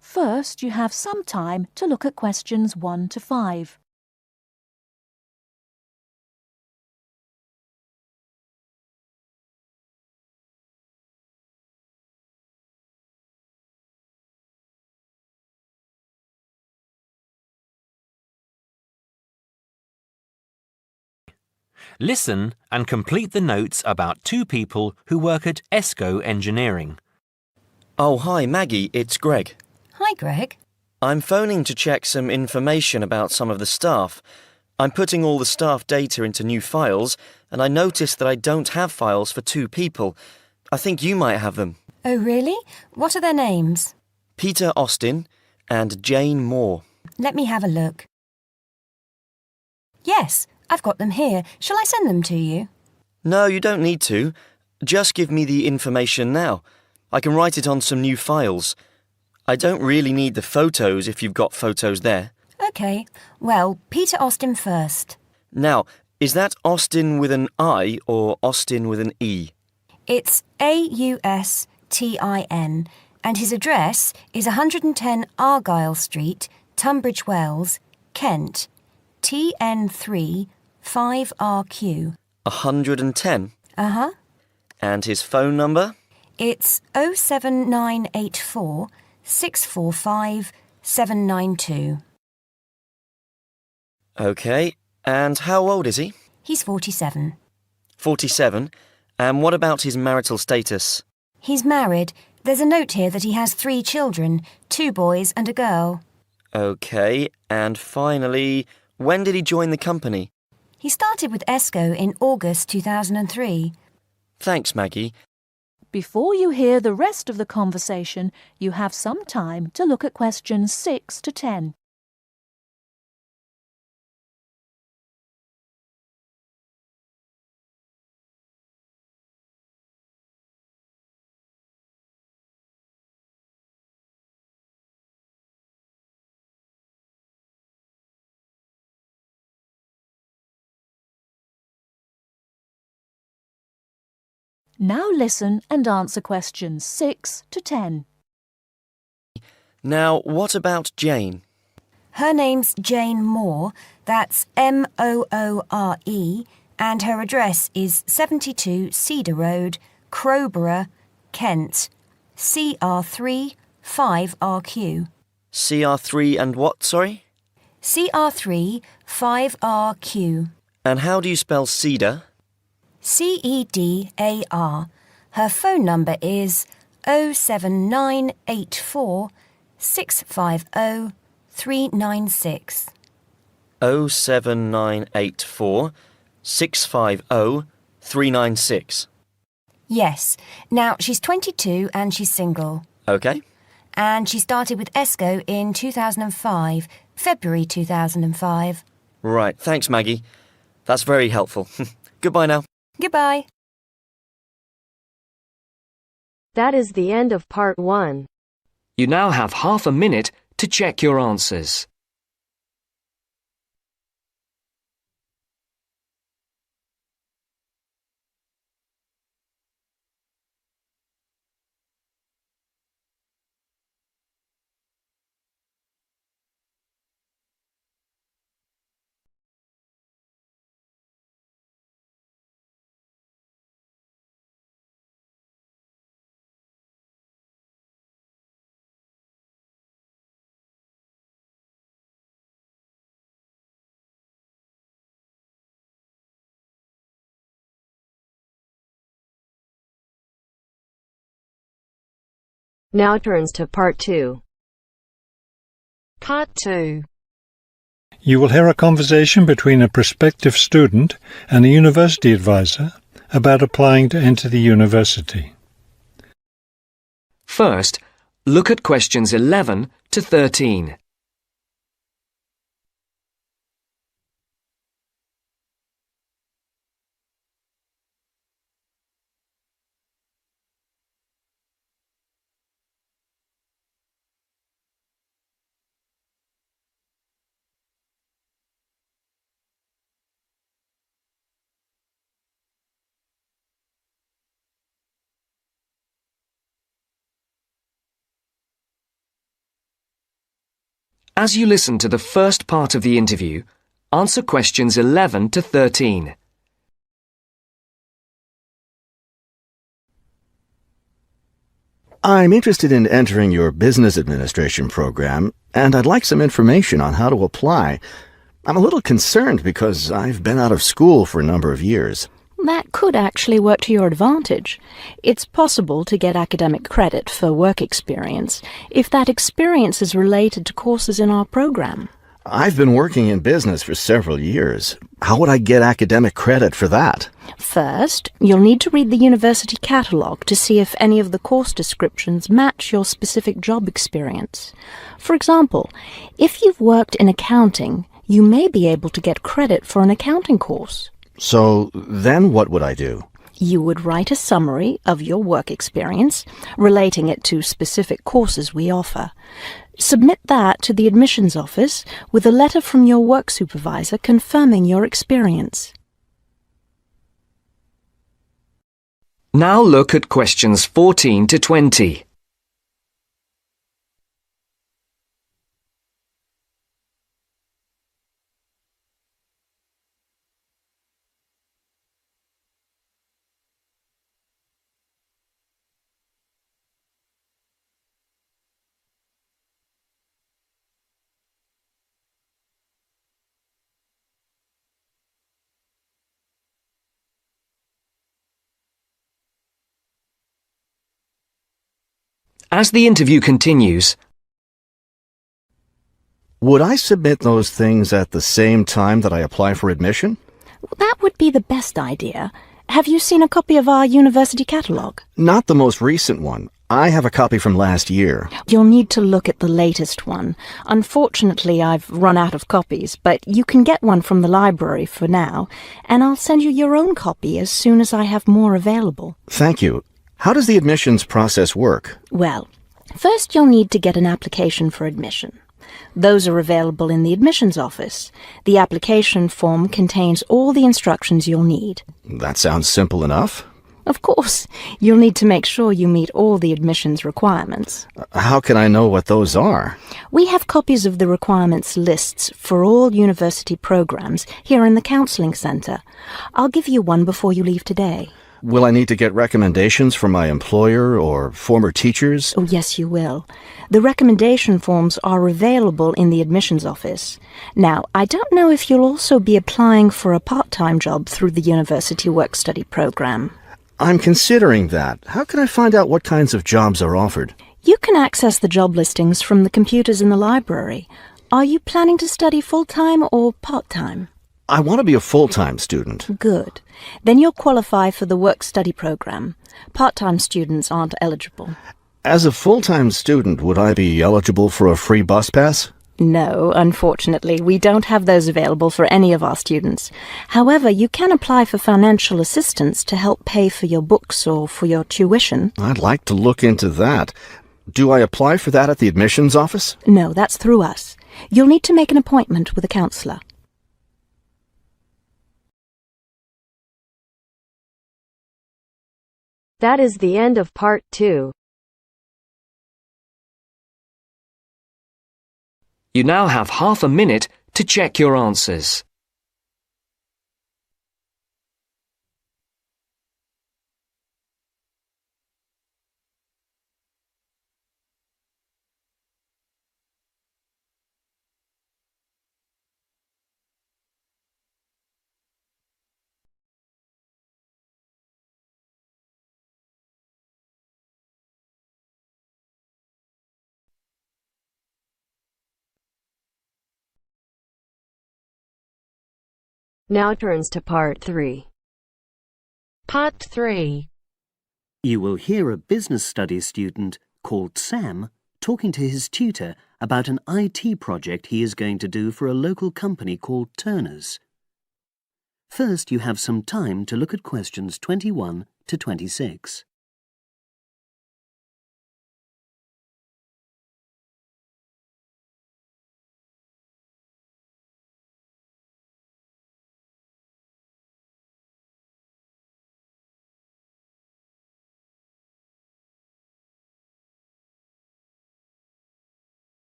First, you have some time to look at questions 1 to 5. Listen and complete the notes about two people who work at ESCO Engineering. Oh, hi, Maggie, it's Greg. Hi, Greg. I'm phoning to check some information about some of the staff. I'm putting all the staff data into new files, and I noticed that I don't have files for two people. I think you might have them. Oh, really? What are their names? Peter Austin and Jane Moore. Let me have a look. Yes, I've got them here. Shall I send them to you? No, you don't need to. Just give me the information now. I can write it on some new files. I don't really need the photos if you've got photos there. OK. Well, Peter Austin first. Now, is that Austin with an I or Austin with an E? It's Austin, and his address is 110 Argyle Street, Tunbridge Wells, Kent, TN3 5RQ. 110? Uh-huh. And his phone number? It's 07984 645 792. OK. And how old is he? He's 47. 47. And what about his marital status? He's married. There's a note here that he has 3 children, 2 boys and a girl. OK. And finally, when did he join the company? He started with ESCO in August 2003. Thanks, Maggie. Before you hear the rest of the conversation, you have some time to look at questions 6 to 10. Now listen and answer questions 6 to 10. Now, what about Jane? Her name's Jane Moore, that's Moore, and her address is 72 Cedar Road, Crowborough, Kent, CR3 5RQ. CR3 and what, sorry? CR3 5RQ. And how do you spell cedar? CEDAR. Her phone number is 07984 650 396. 07984 650 396. Yes. Now, she's 22 and she's single. OK. And she started with ESCO in 2005, February 2005. Right, thanks, Maggie. That's very helpful. Goodbye now. Goodbye. That is the end of part 1. You now have half a minute to check your answers. Now turns to part 2. Part 2. You will hear a conversation between a prospective student and a university advisor about applying to enter the university. First, look at questions 11 to 13. As you listen to the first part of the interview, answer questions 11 to 13. I'm interested in entering your business administration program, and I'd like some information on how to apply. I'm a little concerned because I've been out of school for a number of years. That could actually work to your advantage. It's possible to get academic credit for work experience if that experience is related to courses in our program. I've been working in business for several years. How would I get academic credit for that? First, you'll need to read the university catalogue to see if any of the course descriptions match your specific job experience. For example, if you've worked in accounting, you may be able to get credit for an accounting course. So then what would I do? You would write a summary of your work experience, relating it to specific courses we offer. Submit that to the admissions office with a letter from your work supervisor confirming your experience. Now look at questions 14 to 20. As the interview continues, Would I submit those things at the same time that I apply for admission? That would be the best idea. Have you seen a copy of our university catalogue? Not the most recent one. I have a copy from last year. You'll need to look at the latest one. Unfortunately, I've run out of copies, but you can get one from the library for now, and I'll send you your own copy as soon as I have more available. Thank you. How does the admissions process work? Well, first you'll need to get an application for admission. Those are available in the admissions office. The application form contains all the instructions you'll need. That sounds simple enough. Of course, you'll need to make sure you meet all the admissions requirements. How can I know what those are? We have copies of the requirements lists for all university programs here in the counselling centre. I'll give you one before you leave today. Will I need to get recommendations from my employer or former teachers? Oh, yes, you will. The recommendation forms are available in the admissions office. Now, I don't know if you'll also be applying for a part-time job through the university work-study program. I'm considering that. How can I find out what kinds of jobs are offered? You can access the job listings from the computers in the library. Are you planning to study full-time or part-time? I want to be a full-time student. Good. Then you'll qualify for the work-study program. Part-time students aren't eligible. As a full-time student, would I be eligible for a free bus pass? No, unfortunately, we don't have those available for any of our students. However, you can apply for financial assistance to help pay for your books or for your tuition. I'd like to look into that. Do I apply for that at the admissions office? No, that's through us. You'll need to make an appointment with a counsellor. That is the end of part 2. you now have half a minute to check your answers. Now turns to part 3. Part 3. You will hear a business studies student called Sam talking to his tutor about an IT project he is going to do for a local company called Turner's. First, you have some time to look at questions 21 to 26.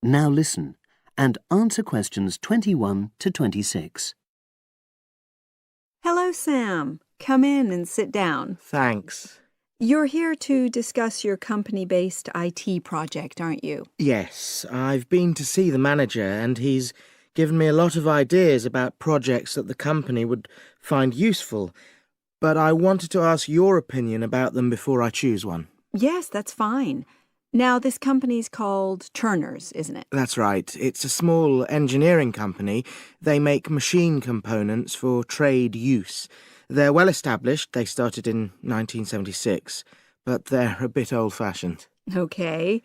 Now listen and answer questions 21 to 26. Hello, Sam. Come in and sit down. Thanks. You're here to discuss your company-based IT project, aren't you? Yes, I've been to see the manager and he's given me a lot of ideas about projects that the company would find useful, but I wanted to ask your opinion about them before I choose one. Yes, that's fine. Now, this company's called Turner's, isn't it? That's right. It's a small engineering company. They make machine components for trade use. They're well established. They started in 1976, but they're a bit old-fashioned. Okay.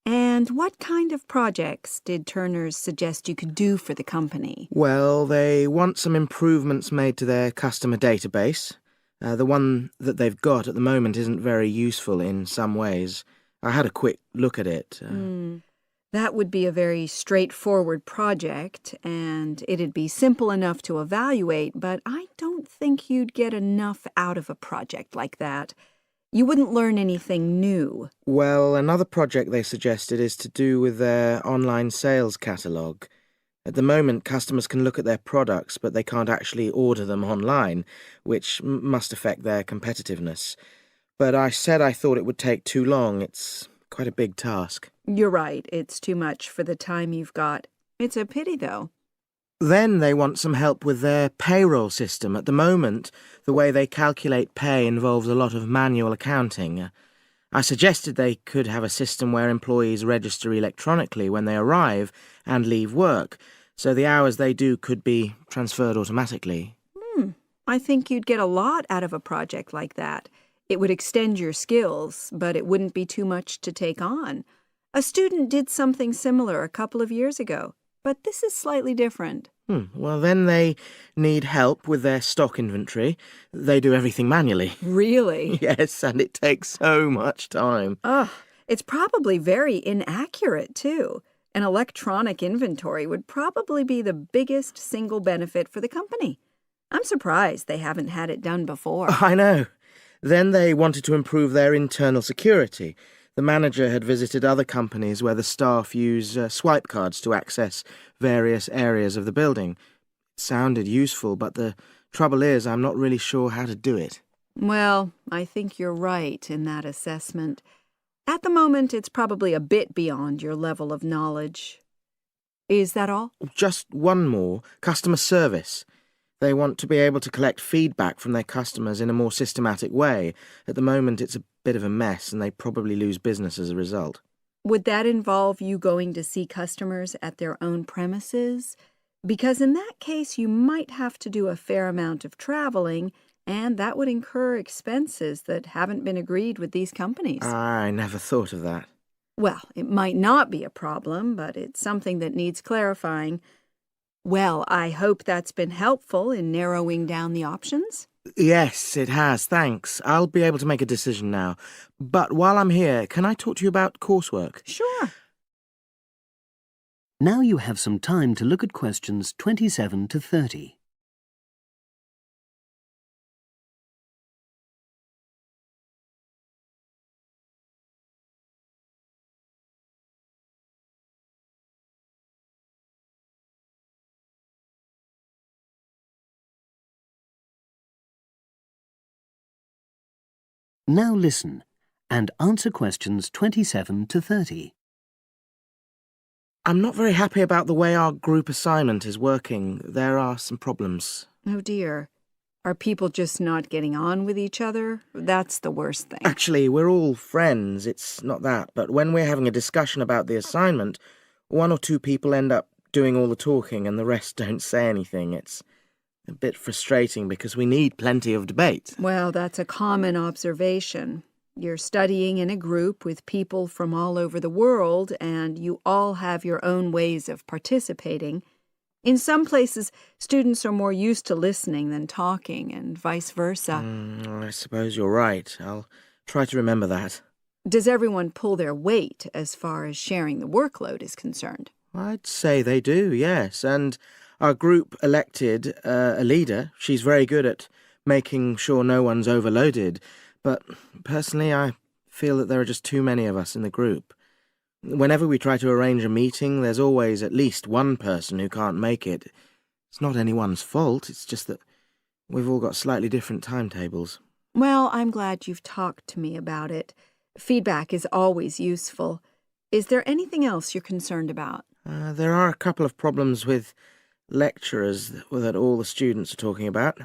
And what kind of projects did Turner's suggest you could do for the company? Well, they want some improvements made to their customer database. The one that they've got at the moment isn't very useful in some ways. I had a quick look at it. That would be a very straightforward project, and it'd be simple enough to evaluate, but I don't think you'd get enough out of a project like that. You wouldn't learn anything new. Well, another project they suggested is to do with their online sales catalogue. At the moment, customers can look at their products, but they can't actually order them online, which must affect their competitiveness. But I said I thought it would take too long. It's quite a big task. You're right. It's too much for the time you've got. It's a pity, though. Then they want some help with their payroll system. At the moment, the way they calculate pay involves a lot of manual accounting. I suggested they could have a system where employees register electronically when they arrive and leave work, so the hours they do could be transferred automatically. I think you'd get a lot out of a project like that. It would extend your skills, but it wouldn't be too much to take on. A student did something similar a couple of years ago, but this is slightly different. Well, then they need help with their stock inventory. They do everything manually. Really? Yes, and it takes so much time. It's probably very inaccurate, too. An electronic inventory would probably be the biggest single benefit for the company. I'm surprised they haven't had it done before. I know. Then they wanted to improve their internal security. The manager had visited other companies where the staff use swipe cards to access various areas of the building. It sounded useful, but the trouble is I'm not really sure how to do it. Well, I think you're right in that assessment. At the moment, it's probably a bit beyond your level of knowledge. Is that all? Just one more. Customer service. They want to be able to collect feedback from their customers in a more systematic way. At the moment, it's a bit of a mess, and they probably lose business as a result. Would that involve you going to see customers at their own premises? Because in that case, you might have to do a fair amount of traveling, and that would incur expenses that haven't been agreed with these companies. I never thought of that. Well, it might not be a problem, but it's something that needs clarifying. Well, I hope that's been helpful in narrowing down the options. Yes, it has, thanks. I'll be able to make a decision now. But while I'm here, can I talk to you about coursework? Sure. Now you have some time to look at questions 27 to 30. Now listen and answer questions 27 to 30. I'm not very happy about the way our group assignment is working. There are some problems. Oh, dear. Are people just not getting on with each other? That's the worst thing. Actually, we're all friends. It's not that. But when we're having a discussion about the assignment, one or two people end up doing all the talking and the rest don't say anything. It's a bit frustrating because we need plenty of debate. Well, that's a common observation. You're studying in a group with people from all over the world, and you all have your own ways of participating. In some places, students are more used to listening than talking, and vice versa. I suppose you're right. I'll try to remember that. Does everyone pull their weight as far as sharing the workload is concerned? I'd say they do, yes. And our group elected a leader. She's very good at making sure no one's overloaded. But personally, I feel that there are just too many of us in the group. Whenever we try to arrange a meeting, there's always at least one person who can't make it. It's not anyone's fault, it's just that we've all got slightly different timetables. Well, I'm glad you've talked to me about it. Feedback is always useful. Is there anything else you're concerned about? There are a couple of problems with lecturers that all the students are talking about.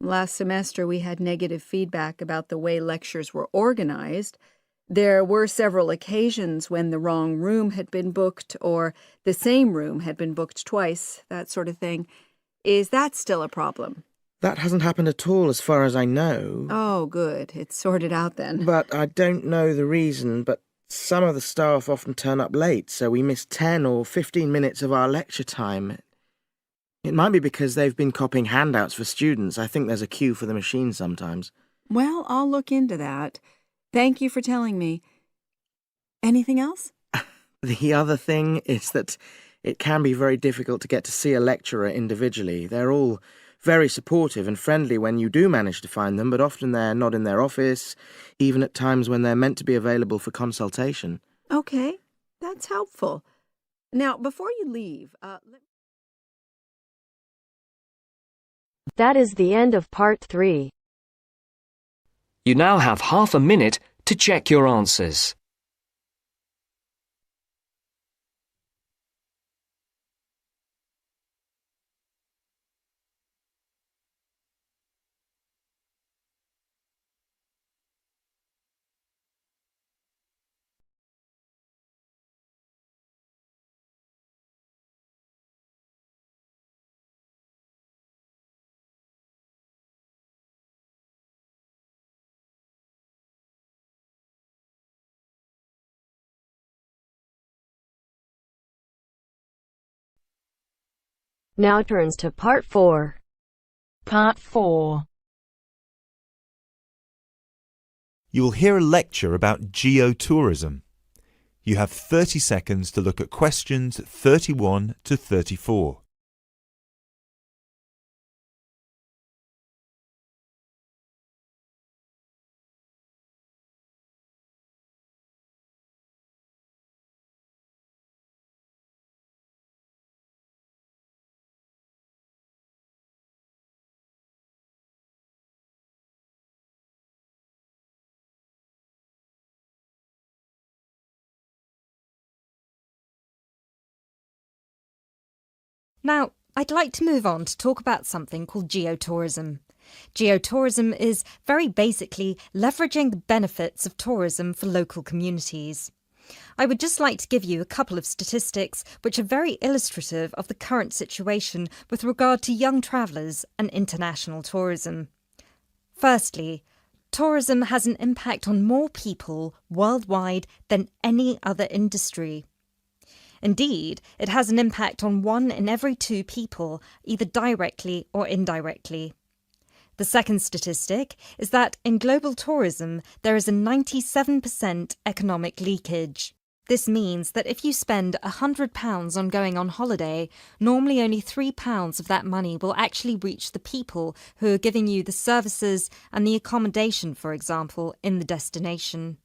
Last semester we had negative feedback about the way lectures were organized. There were several occasions when the wrong room had been booked or the same room had been booked twice, that sort of thing. Is that still a problem? That hasn't happened at all as far as I know. Oh, good. It's sorted out then. But I don't know the reason, but some of the staff often turn up late, so we miss 10 or 15 minutes of our lecture time. It might be because they've been copying handouts for students. I think there's a queue for the machine sometimes. Well, I'll look into that. Thank you for telling me. Anything else? The other thing is that it can be very difficult to get to see a lecturer individually. They're all very supportive and friendly when you do manage to find them, but often they're not in their office, even at times when they're meant to be available for consultation. Okay, that's helpful. Now, before you leave, That is the end of part 3. You now have half a minute to check your answers. Now turns to part 4. Part 4. You will hear a lecture about geotourism. You have 30 seconds to look at questions 31 to 34. Now, I'd like to move on to talk about something called geotourism. Geotourism is very basically leveraging the benefits of tourism for local communities. I would just like to give you a couple of statistics which are very illustrative of the current situation with regard to young travellers and international tourism. Firstly, tourism has an impact on more people worldwide than any other industry. Indeed, it has an impact on 1 in every 2 people, either directly or indirectly. The second statistic is that in global tourism, there is a 97% economic leakage. This means that if you spend £100 on going on holiday, normally only £3 of that money will actually reach the people who are giving you the services and the accommodation, for example, in the destination.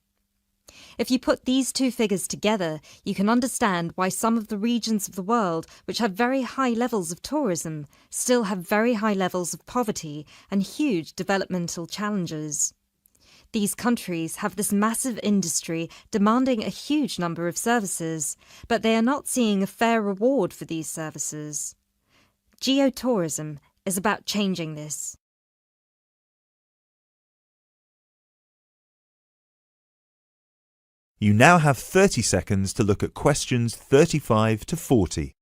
If you put these two figures together, you can understand why some of the regions of the world which have very high levels of tourism still have very high levels of poverty and huge developmental challenges. These countries have this massive industry demanding a huge number of services, but they are not seeing a fair reward for these services. Geotourism is about changing this. You now have 30 seconds to look at questions 35 to 40.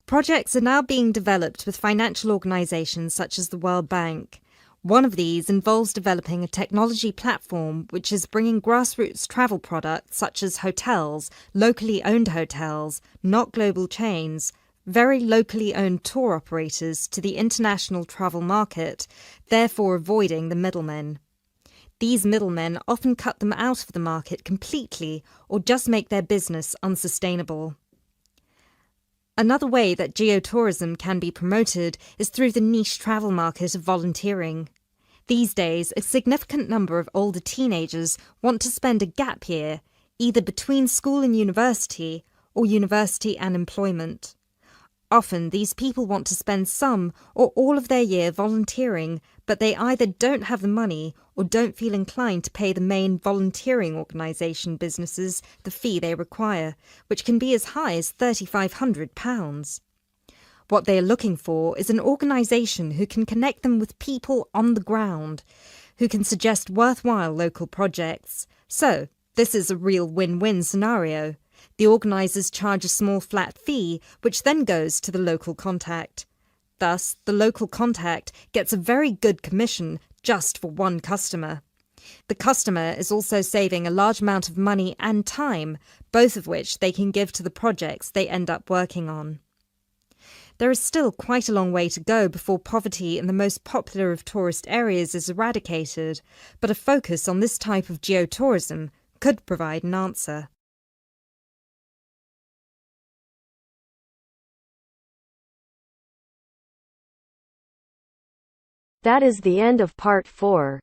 Projects are now being developed with financial organisations such as the World Bank. One of these involves developing a technology platform which is bringing grassroots travel products such as hotels, locally owned hotels, not global chains, very locally owned tour operators to the international travel market, therefore avoiding the middlemen. These middlemen often cut them out of the market completely or just make their business unsustainable. Another way that geotourism can be promoted is through the niche travel market of volunteering. These days, a significant number of older teenagers want to spend a gap year, either between school and university or university and employment. Often, these people want to spend some or all of their year volunteering, but they either don't have the money or don't feel inclined to pay the main volunteering organisation businesses the fee they require, which can be as high as £3,500. What they are looking for is an organisation who can connect them with people on the ground, who can suggest worthwhile local projects. So, this is a real win-win scenario. The organisers charge a small flat fee, which then goes to the local contact. Thus, the local contact gets a very good commission just for one customer. The customer is also saving a large amount of money and time, both of which they can give to the projects they end up working on. There is still quite a long way to go before poverty in the most popular of tourist areas is eradicated, but a focus on this type of geotourism could provide an answer. That is the end of part 4.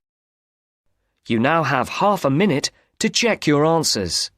You now have half a minute to check your answers.